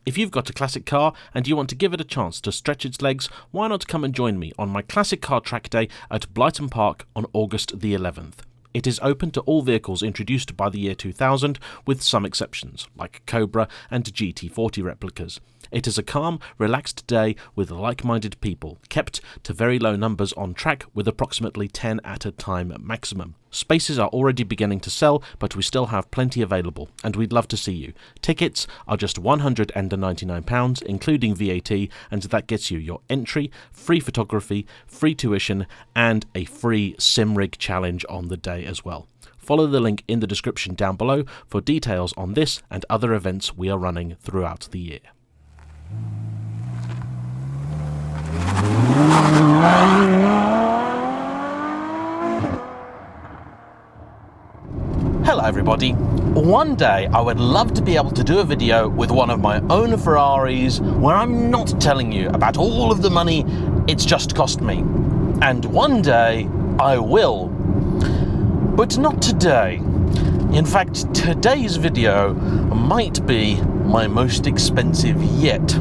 If you've got a classic car and you want to give it a chance to stretch its legs, why not come and join me on my classic car track day at Blyton Park on August the 11th. It is open to all vehicles introduced by the year 2000, with some exceptions, like Cobra and GT40 replicas. It is a calm, relaxed day with like-minded people, kept to very low numbers on track with approximately 10 at a time maximum. Spaces are already beginning to sell, but we still have plenty available, and we'd love to see you. Tickets are just £199, including VAT, and that gets you your entry, free photography, free tuition, and a free sim rig challenge on the day as well. Follow the link in the description down below for details on this and other events we are running throughout the year. Hello everybody. One day I would love to be able to do a video with one of my own Ferraris where I'm not telling you about all of the money it's just cost me. And one day I will. But not today. In fact, today's video might be my most expensive yet.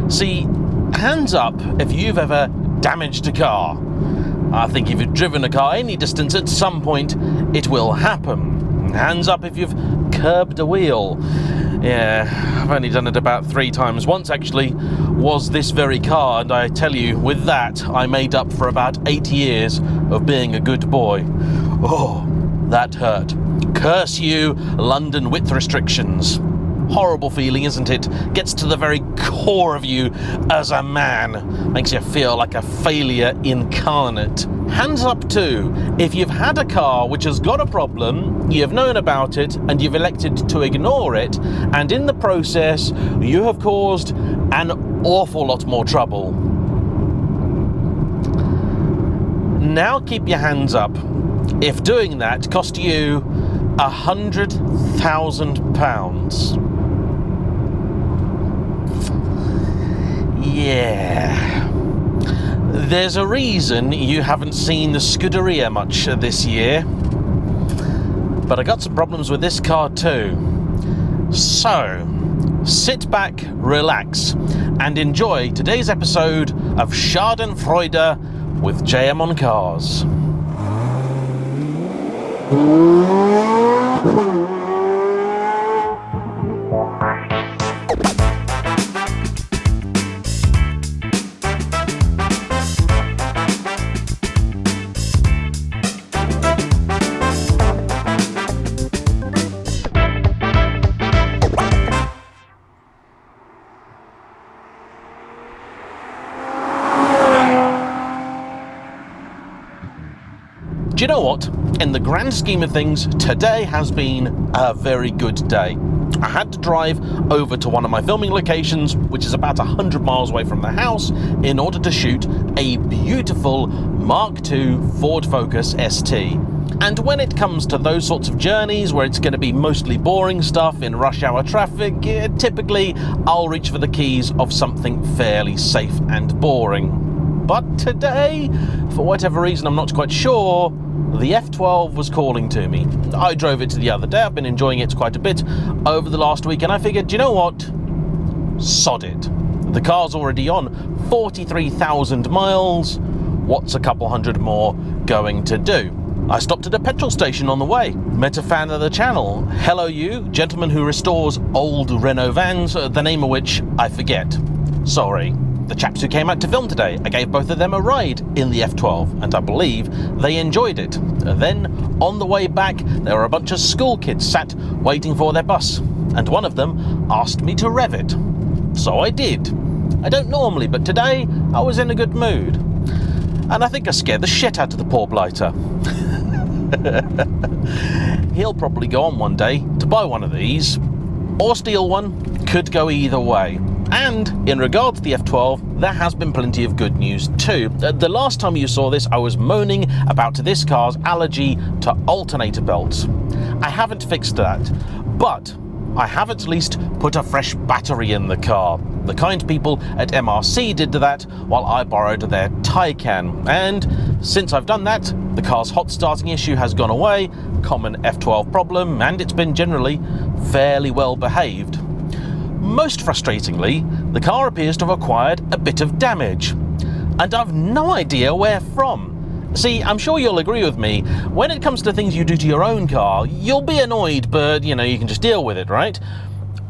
See, hands up if you've ever damaged a car. I think if you've driven a car any distance at some point, it will happen. Hands up if you've curbed a wheel. Yeah, I've only done it about 3 times. Once actually was this very car, and I tell you, with that, I made up for about 8 years of being a good boy. Oh, that hurt. Curse you, London width restrictions. Horrible feeling, isn't it? Gets to the very core of you as a man. Makes you feel like a failure incarnate. Hands up too, if you've had a car which has got a problem, you've known about it, and you've elected to ignore it, and in the process, you have caused an awful lot more trouble. Now keep your hands up if doing that cost you £100,000. Yeah. There's a reason you haven't seen the Scuderia much this year. But I got some problems with this car too. So, sit back, relax, and enjoy today's episode of Schadenfreude with JayEmm on Cars. Do you know what? In the grand scheme of things, today has been a very good day. I had to drive over to one of my filming locations, which is about 100 miles away from the house, in order to shoot a beautiful Mark II Ford Focus ST. And when it comes to those sorts of journeys where it's going to be mostly boring stuff in rush hour traffic, typically I'll reach for the keys of something fairly safe and boring. But today, for whatever reason I'm not quite sure, the F12 was calling to me. I drove it the other day. I've been enjoying it quite a bit over the last week, and I figured, you know what? Sod it. The car's already on 43,000 miles. What's a couple hundred more going to do? I stopped at a petrol station on the way, met a fan of the channel. Hello you, gentleman who restores old Renault vans, the name of which I forget. Sorry. The chaps who came out to film today, I gave both of them a ride in the F12, and I believe they enjoyed it. Then, on the way back, there were a bunch of school kids sat waiting for their bus, and one of them asked me to rev it. So I did. I don't normally, but today I was in a good mood. And I think I scared the shit out of the poor blighter. He'll probably go on one day to buy one of these, or steal one. Could go either way. And in regard to the F12, there has been plenty of good news too. The last time you saw this, I was moaning about this car's allergy to alternator belts. I haven't fixed that, but I have at least put a fresh battery in the car. The kind people at MRC did that while I borrowed their Taycan. And since I've done that, the car's hot starting issue has gone away, common F12 problem, and it's been generally fairly well behaved. most frustratingly, the car appears to have acquired a bit of damage, and I've no idea where from. See, I'm sure you'll agree with me, when it comes to things you do to your own car, you'll be annoyed, but you can just deal with it, right?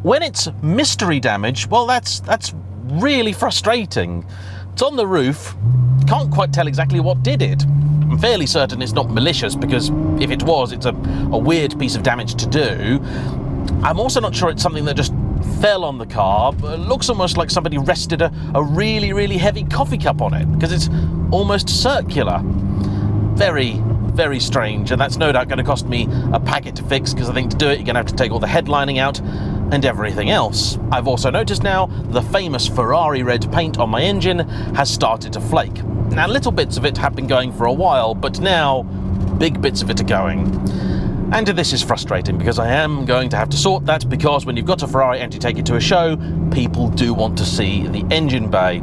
When it's mystery damage, well, that's really frustrating. It's on the roof, can't quite tell exactly what did it. I'm fairly certain it's not malicious, because if it was, it's a weird piece of damage to do. I'm also not sure it's something that just fell on the car. It looks almost like somebody rested a really, really heavy coffee cup on it, because it's almost circular. Very, very strange, and that's no doubt going to cost me a packet to fix, because I think to do it you're going to have to take all the headlining out and everything else. I've also noticed now the famous Ferrari red paint on my engine has started to flake. Now, little bits of it have been going for a while, but now big bits of it are going. And this is frustrating, because I am going to have to sort that, because when you've got a Ferrari and you take it to a show, people do want to see the engine bay.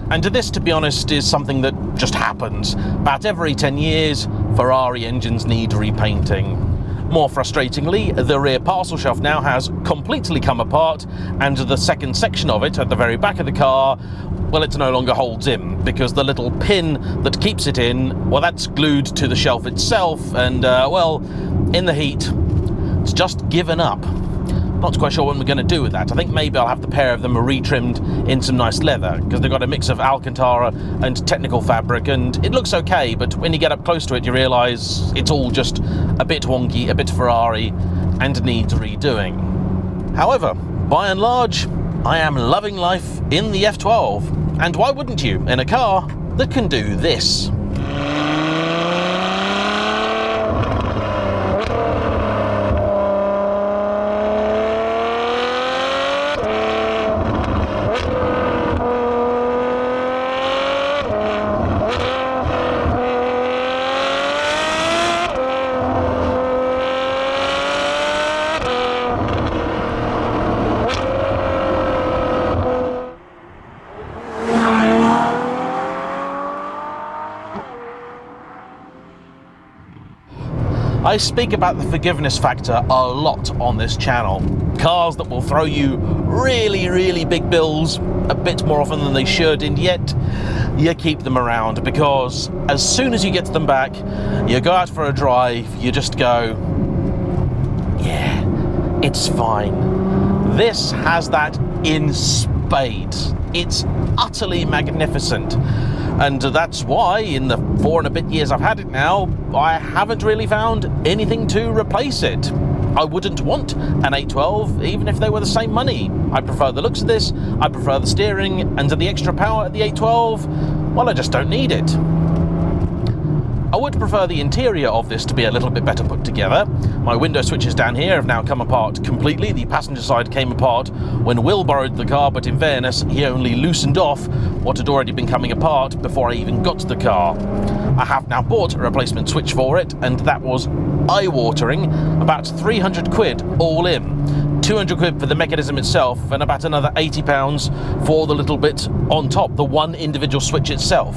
And this, to be honest, is something that just happens. About every 10 years, Ferrari engines need repainting. More frustratingly, the rear parcel shelf now has completely come apart, and the second section of it, at the very back of the car, well, it no longer holds in, because the little pin that keeps it in, well, that's glued to the shelf itself, and, well, in the heat, it's just given up. Not quite sure what we're going to do with that. I think maybe I'll have the pair of them retrimmed in some nice leather, because they've got a mix of Alcantara and technical fabric, and it looks okay, but when you get up close to it, you realise it's all just a bit wonky, a bit Ferrari, and needs redoing. However, by and large, I am loving life in the F12, and why wouldn't you, in a car that can do this? I speak about the forgiveness factor a lot on this channel. Cars that will throw you really, really big bills a bit more often than they should, and yet you keep them around, because as soon as you get them back, you go out for a drive, you just go, yeah, it's fine. This has that in spades. It's utterly magnificent. And that's why, in the 4 and a bit years I've had it now, I haven't really found anything to replace it. I wouldn't want an 812, even if they were the same money. I prefer the looks of this, I prefer the steering, and the extra power at the 812, well, I just don't need it. I would prefer the interior of this to be a little bit better put together. My window switches down here have now come apart completely. The passenger side came apart when Will borrowed the car, but in fairness, he only loosened off what had already been coming apart before I even got to the car. I have now bought a replacement switch for it, and that was eye-watering, about 300 quid all in. 200 quid for the mechanism itself, and about another £80 for the little bit on top, the one individual switch itself.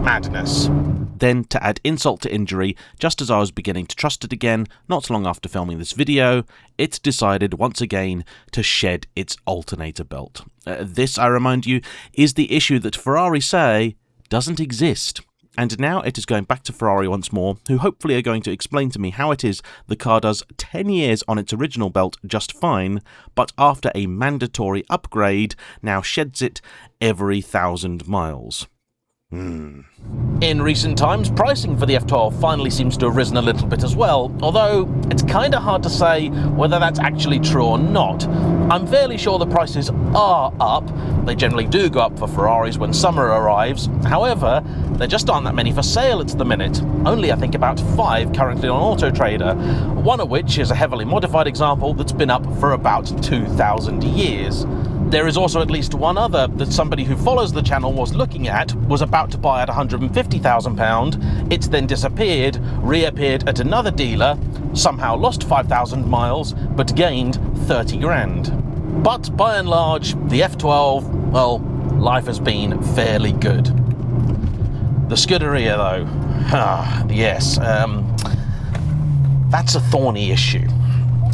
Madness. Then, to add insult to injury, just as I was beginning to trust it again, not long after filming this video, it decided once again to shed its alternator belt. This, I remind you, is the issue that Ferrari say doesn't exist. And now it is going back to Ferrari once more, who hopefully are going to explain to me how it is the car does 10 years on its original belt just fine, but after a mandatory upgrade, now sheds it every 1,000 miles. In recent times, pricing for the F12 finally seems to have risen a little bit as well, although it's kind of hard to say whether that's actually true or not. I'm fairly sure the prices are up. They generally do go up for Ferraris when summer arrives. However, there just aren't that many for sale at the minute. Only, I think, about 5 currently on Auto Trader, one of which is a heavily modified example that's been up for about 2,000 years. There is also at least one other that somebody who follows the channel was looking at, was about to buy at £150,000. It's then disappeared, reappeared at another dealer, somehow lost 5,000 miles, but gained 30 grand. But by and large, the F12, well, life has been fairly good. The Scuderia though, yes, that's a thorny issue.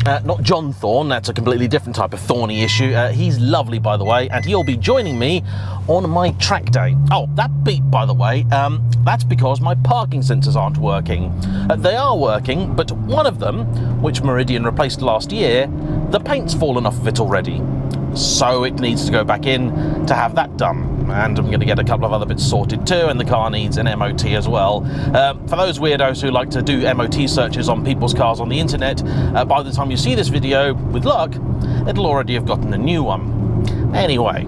Not John Thorne, that's a completely different type of thorny issue. He's lovely, by the way, and he'll be joining me on my track day. Oh, that beep, by the way, that's because my parking sensors aren't working. They are working, but one of them, which Meridian replaced last year, the paint's fallen off of it already. So it needs to go back in to have that done. And I'm going to get a couple of other bits sorted too, and the car needs an MOT as well. For those weirdos who like to do MOT searches on people's cars on the internet, by the time you see this video, with luck, it'll already have gotten a new one. Anyway,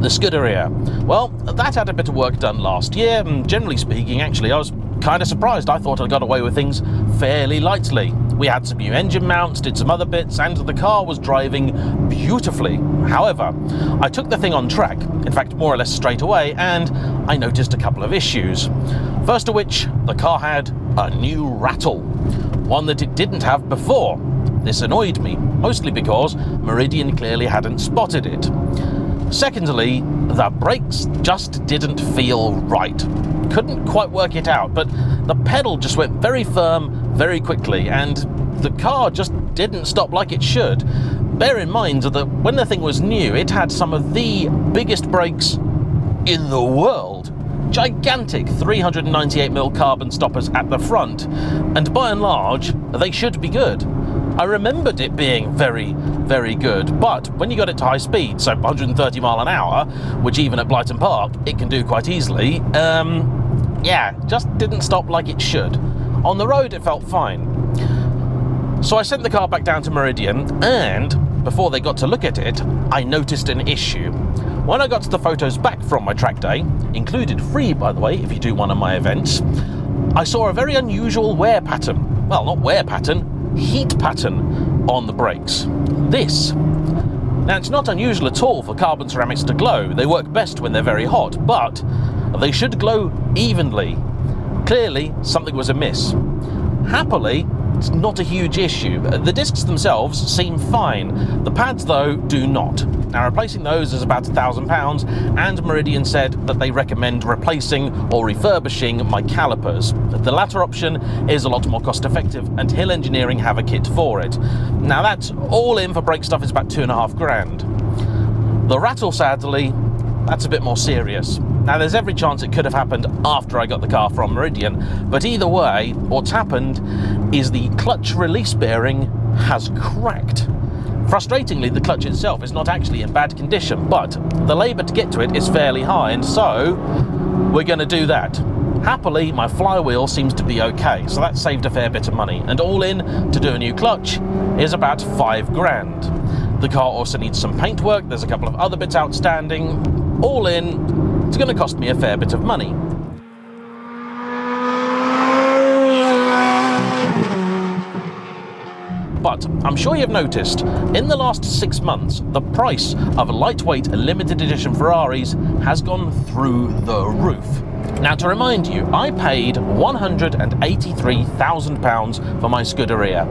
the Scuderia. Well, that had a bit of work done last year, and generally speaking, actually, I was kind of surprised. I thought I got away with things fairly lightly. We had some new engine mounts, did some other bits, and the car was driving beautifully. However, I took the thing on track, in fact more or less straight away, and I noticed a couple of issues. First of which, the car had a new rattle, one that it didn't have before. This annoyed me, mostly because Meridian clearly hadn't spotted it. Secondly, the brakes just didn't feel right. Couldn't quite work it out, but the pedal just went very firm very quickly, and the car just didn't stop like it should. Bear in mind that when the thing was new, it had some of the biggest brakes in the world. Gigantic 398mm carbon stoppers at the front, and by and large, they should be good. I remembered it being very, very good, but when you got it to high speed, so 130 mile an hour, which even at Blyton Park, it can do quite easily, yeah, just didn't stop like it should. On the road, it felt fine. So I sent the car back down to Meridian, and before they got to look at it, I noticed an issue. When I got to the photos back from my track day, included free, by the way, if you do one of my events, I saw a very unusual wear pattern. Well, not wear pattern, heat pattern on the brakes. This. Now, it's not unusual at all for carbon ceramics to glow. They work best when they're very hot, but they should glow evenly. Clearly, something was amiss. Happily, it's not a huge issue. The discs themselves seem fine. The pads, though, do not. Now, replacing those is about £1,000, and Meridian said that they recommend replacing or refurbishing my calipers. The latter option is a lot more cost-effective, and Hill Engineering have a kit for it. Now, that's all in for brake stuff is about £2,500. The rattle, sadly, that's a bit more serious. Now, there's every chance it could have happened after I got the car from Meridian, but either way, what's happened is the clutch release bearing has cracked. Frustratingly, the clutch itself is not actually in bad condition, but the labour to get to it is fairly high, and so we're going to do that. Happily, my flywheel seems to be okay, so that saved a fair bit of money, and all in to do a new clutch is about £5,000. The car also needs some paintwork, there's a couple of other bits outstanding. All in, it's going to cost me a fair bit of money. But I'm sure you've noticed, in the last 6 months, the price of lightweight limited edition Ferraris has gone through the roof. Now, to remind you, I paid £183,000 for my Scuderia.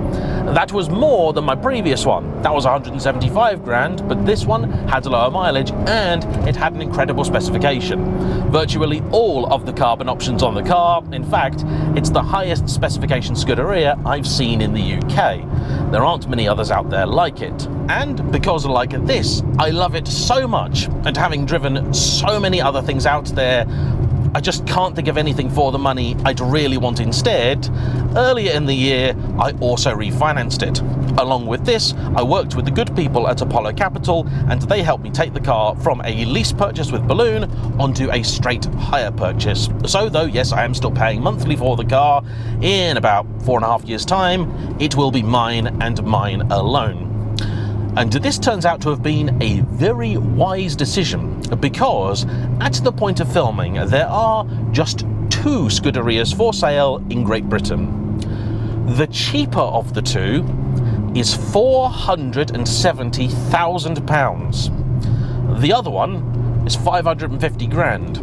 That was more than my previous one. That was £175,000, but this one had lower mileage and it had an incredible specification. Virtually all of the carbon options on the car. In fact, it's the highest specification Scuderia I've seen in the UK. There aren't many others out there like it. And because like this, I love it so much, and having driven so many other things out there, I just can't think of anything for the money I'd really want instead. Earlier in the year, I also refinanced it. Along with this, I worked with the good people at Apollo Capital, and they helped me take the car from a lease purchase with balloon onto a straight hire purchase. So though, yes, I am still paying monthly for the car, in about 4.5 years' time, it will be mine and mine alone. And this turns out to have been a very wise decision, because at the point of filming, there are just 2 Scuderias for sale in Great Britain. The cheaper of the 2 is £470,000. The other one is £550,000.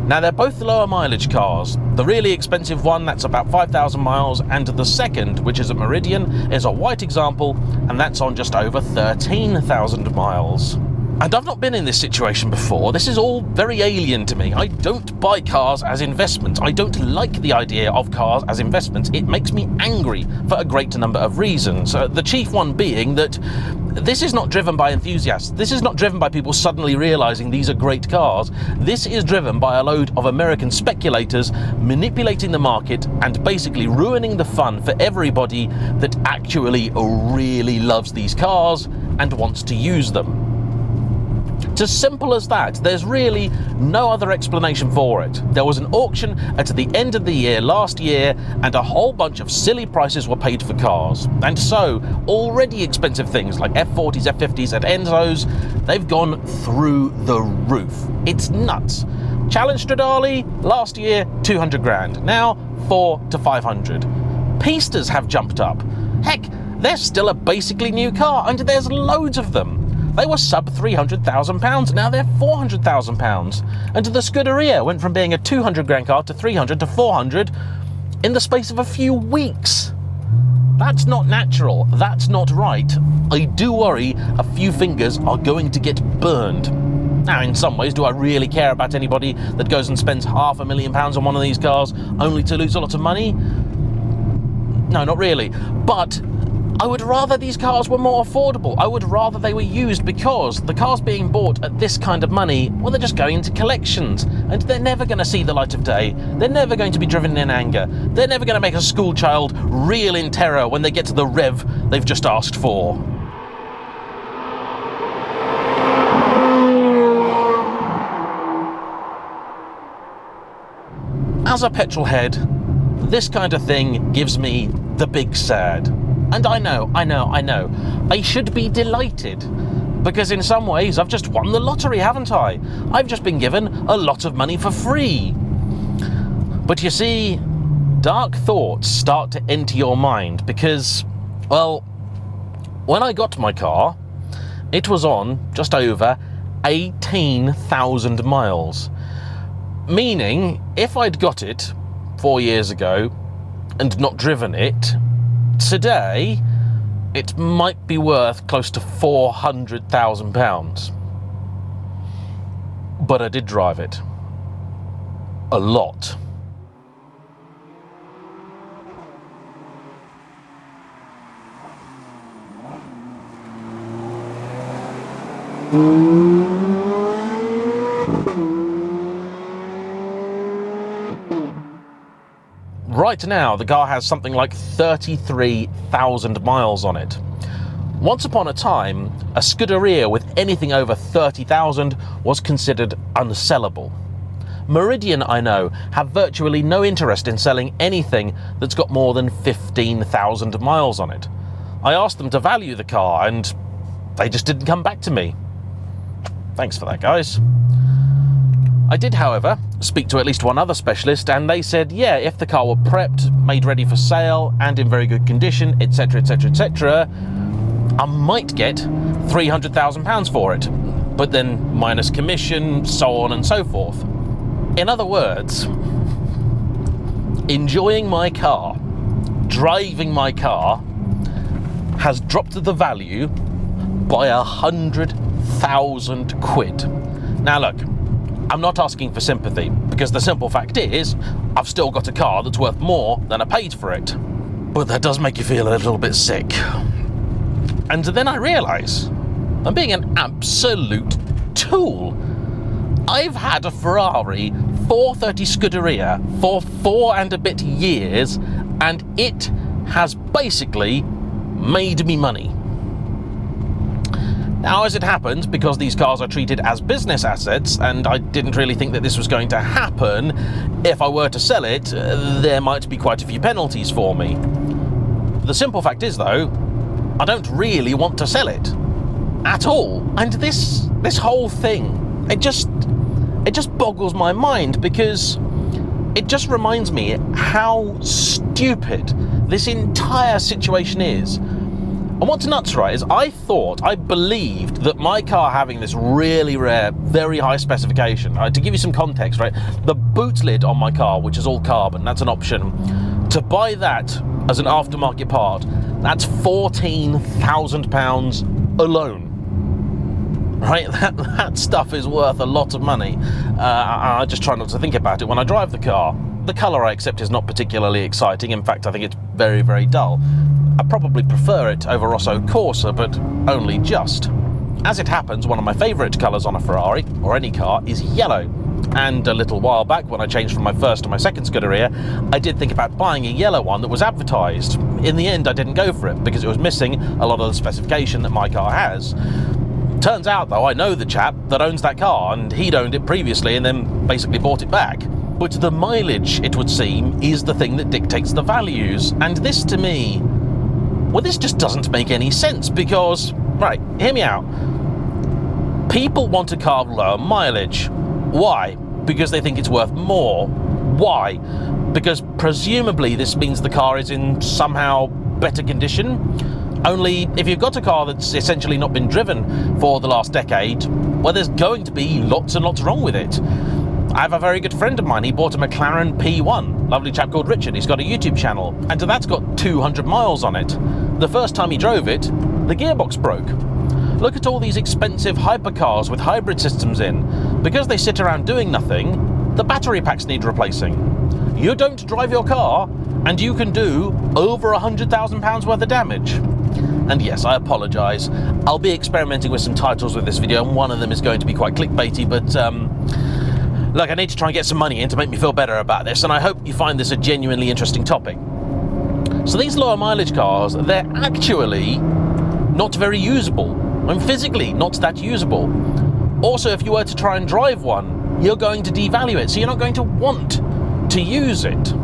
Now, they're both lower mileage cars. The really expensive one, that's about 5,000 miles, and the second, which is at Meridian, is a white example, and that's on just over 13,000 miles. And I've not been in this situation before. This is all very alien to me. I don't buy cars as investments. I don't like the idea of cars as investments. It makes me angry for a great number of reasons. The chief one being that this is not driven by enthusiasts. This is not driven by people suddenly realizing these are great cars. This is driven by a load of American speculators manipulating the market and basically ruining the fun for everybody that actually really loves these cars and wants to use them. It's as simple as that. There's really no other explanation for it. There was an auction at the end of the year last year, and a whole bunch of silly prices were paid for cars. And so, already expensive things like F40s, F50s, and Enzos, they've gone through the roof. It's nuts. Challenge Stradale, last year, 200 grand. Now, 400 to 500. Pistas have jumped up. Heck, they're still a basically new car, and there's loads of them. They were sub £300,000, now they're £400,000. And the Scuderia went from being a 200 grand car to 300 to 400 in the space of a few weeks. That's not natural, that's not right. I do worry a few fingers are going to get burned. Now, in some ways, do I really care about anybody that goes and spends £500,000 on one of these cars only to lose a lot of money? No, not really. But I would rather these cars were more affordable. I would rather they were used, because the cars being bought at this kind of money, well, they're just going into collections and they're never going to see the light of day. They're never going to be driven in anger. They're never going to make a school child reel in terror when they get to the rev they've just asked for. As a petrol head, this kind of thing gives me the big sad. And I know, I should be delighted, because in some ways I've just won the lottery, haven't I? I've just been given a lot of money for free. But you see, dark thoughts start to enter your mind because, well, when I got my car, it was on just over 18,000 miles. Meaning, if I'd got it 4 years ago and not driven it, today, it might be worth close to £400,000. But I did drive it. A lot. Right now, the car has something like 33,000 miles on it. Once upon a time, a Scuderia with anything over 30,000 was considered unsellable. Meridian, I know, have virtually no interest in selling anything that's got more than 15,000 miles on it. I asked them to value the car and they just didn't come back to me. Thanks for that, guys. I did, however, speak to at least one other specialist, and they said, yeah, if the car were prepped, made ready for sale, and in very good condition, etc, etc, etc, I might get £300,000 for it, but then minus commission, so on and so forth. In other words, enjoying my car, driving my car, has dropped the value by £100,000. Now look, I'm not asking for sympathy, because the simple fact is, I've still got a car that's worth more than I paid for it. But that does make you feel a little bit sick. And then I realise I'm being an absolute tool. I've had a Ferrari 430 Scuderia for 4 and a bit years, and it has basically made me money. Now, as it happens, because these cars are treated as business assets, and I didn't really think that this was going to happen, if I were to sell it, there might be quite a few penalties for me. The simple fact is, though, I don't really want to sell it. At all. And this whole thing, it just boggles my mind, because it just reminds me how stupid this entire situation is. And what's nuts, right, is I believed that my car having this really rare, very high specification, to give you some context, right, the boot lid on my car, which is all carbon, that's an option, to buy that as an aftermarket part, that's £14,000 alone, right? That stuff is worth a lot of money. I just try not to think about it when I drive the car. The colour I accept is not particularly exciting. In fact, I think it's very, very dull. I probably prefer it over Rosso Corsa, but only just. As it happens, one of my favourite colours on a Ferrari, or any car, is yellow. And a little while back, when I changed from my first to my second Scuderia, I did think about buying a yellow one that was advertised. In the end, I didn't go for it, because it was missing a lot of the specification that my car has. Turns out, though, I know the chap that owns that car, and he'd owned it previously and then basically bought it back. But the mileage, it would seem, is the thing that dictates the values. And this, to me, well, this just doesn't make any sense, because, right, hear me out. People want a car with lower mileage. Why? Because they think it's worth more. Why? Because presumably this means the car is in somehow better condition. Only if you've got a car that's essentially not been driven for the last decade, well, there's going to be lots and lots wrong with it. I have a very good friend of mine, he bought a McLaren P1, lovely chap called Richard, he's got a YouTube channel, and that's got 200 miles on it. The first time he drove it, the gearbox broke. Look at all these expensive hypercars with hybrid systems in. Because they sit around doing nothing, the battery packs need replacing. You don't drive your car, and you can do over £100,000 worth of damage. And yes, I apologise. I'll be experimenting with some titles with this video, and one of them is going to be quite clickbaity, but look, I need to try and get some money in to make me feel better about this, and I hope you find this a genuinely interesting topic. So these lower mileage cars, they're actually not very usable. I mean, physically, not that usable. Also, if you were to try and drive one, you're going to devalue it, so you're not going to want to use it.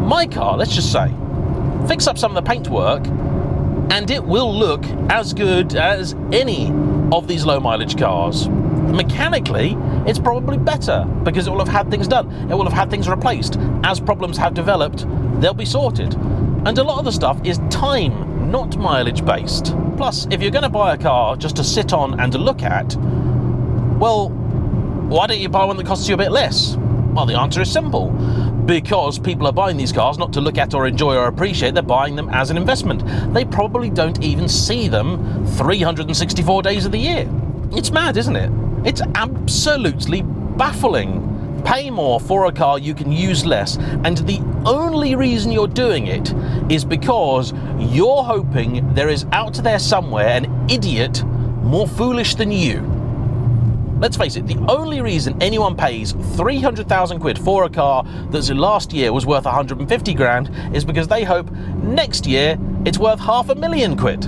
My car, let's just say, fix up some of the paintwork, and it will look as good as any of these low mileage cars. Mechanically, it's probably better, because it will have had things done. It will have had things replaced. As problems have developed, they'll be sorted. And a lot of the stuff is time, not mileage based. Plus, if you're going to buy a car just to sit on and to look at, well, why don't you buy one that costs you a bit less? Well, the answer is simple. Because people are buying these cars not to look at or enjoy or appreciate, they're buying them as an investment. They probably don't even see them 364 days of the year. It's mad, isn't it? It's absolutely baffling. Pay more for a car you can use less, and the only reason you're doing it is because you're hoping there is out there somewhere an idiot more foolish than you. Let's face it, the only reason anyone pays 300,000 quid for a car that last year was worth 150 grand is because they hope next year it's worth £500,000 quid.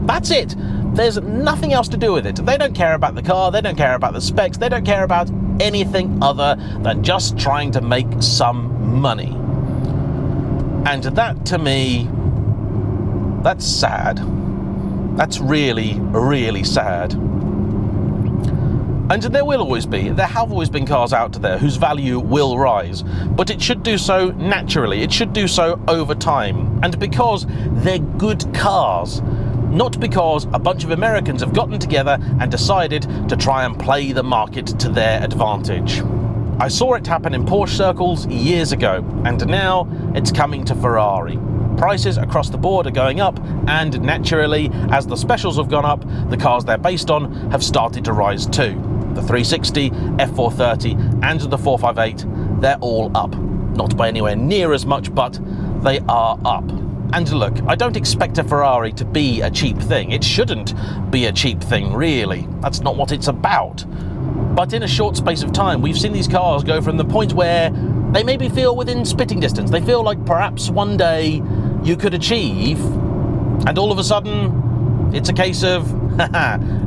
That's it. There's nothing else to do with it. They don't care about the car, they don't care about the specs, they don't care about anything other than just trying to make some money. And that, to me, that's sad. That's really, really sad. And there have always been cars out there whose value will rise, but it should do so naturally, it should do so over time, and because they're good cars, not because a bunch of Americans have gotten together and decided to try and play the market to their advantage. I saw it happen in Porsche circles years ago, and now it's coming to Ferrari. Prices across the board are going up, and naturally, as the specials have gone up, the cars they're based on have started to rise too. The 360, F430, and the 458, they're all up. Not by anywhere near as much, but they are up. And look, I don't expect a Ferrari to be a cheap thing. It shouldn't be a cheap thing, really. That's not what it's about. But in a short space of time, we've seen these cars go from the point where they maybe feel within spitting distance. They feel like perhaps one day you could achieve, and all of a sudden, it's a case of,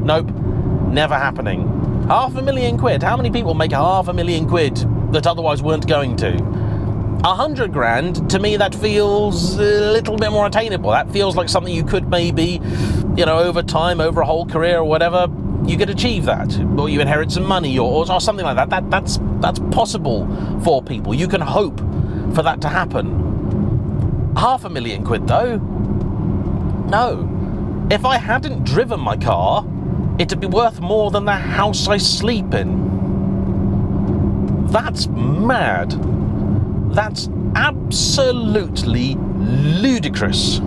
nope, never happening. £500,000 quid. How many people make £500,000 quid that otherwise weren't going to? 100 grand, to me, that feels a little bit more attainable. That feels like something you could maybe, over time, over a whole career or whatever, you could achieve that. Or you inherit some money or something like that. That's possible for people. You can hope for that to happen. £500,000 quid, though? No. If I hadn't driven my car, it'd be worth more than the house I sleep in. That's mad. That's absolutely ludicrous.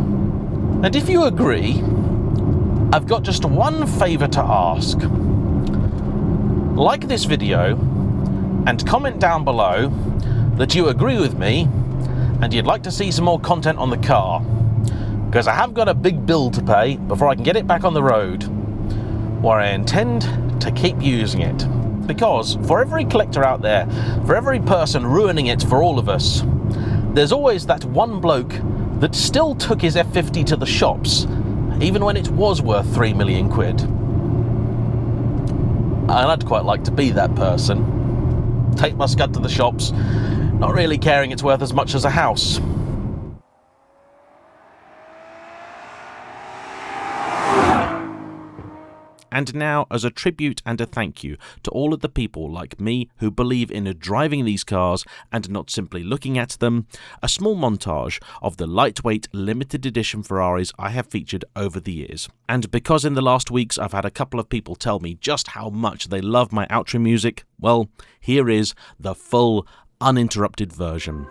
And if you agree, I've got just one favour to ask. Like this video and comment down below that you agree with me and you'd like to see some more content on the car, because I have got a big bill to pay before I can get it back on the road, where I intend to keep using it. Because for every collector out there, for every person ruining it for all of us, there's always that one bloke that still took his F50 to the shops, even when it was worth 3 million quid. And I'd quite like to be that person. Take my Scud to the shops, not really caring it's worth as much as a house. And now, as a tribute and a thank you to all of the people like me who believe in driving these cars and not simply looking at them, a small montage of the lightweight limited edition Ferraris I have featured over the years. And because in the last weeks I've had a couple of people tell me just how much they love my outro music, well, here is the full, uninterrupted version.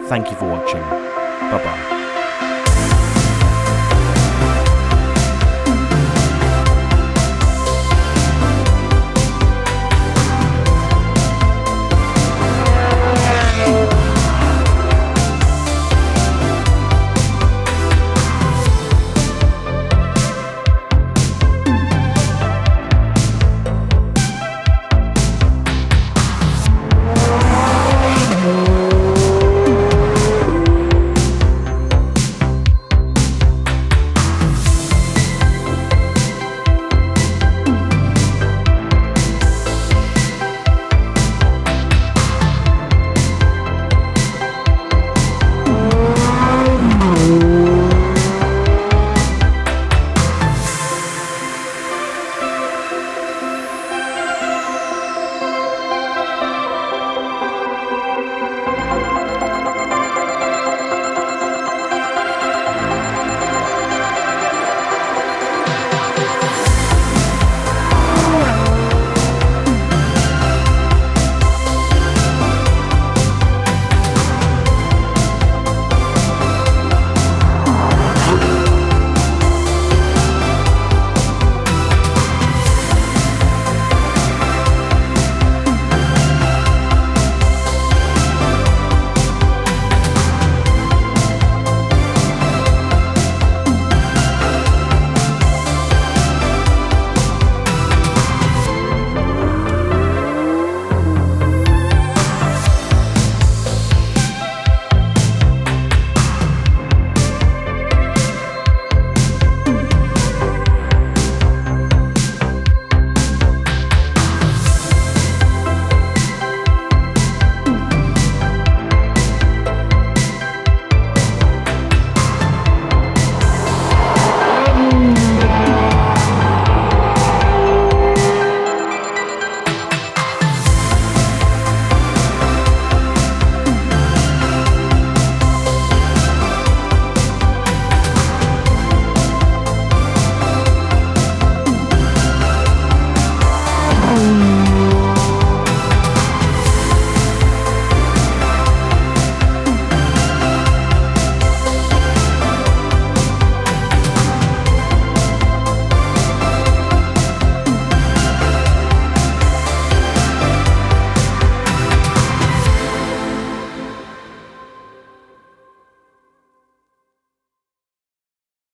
Thank you for watching. Bye-bye.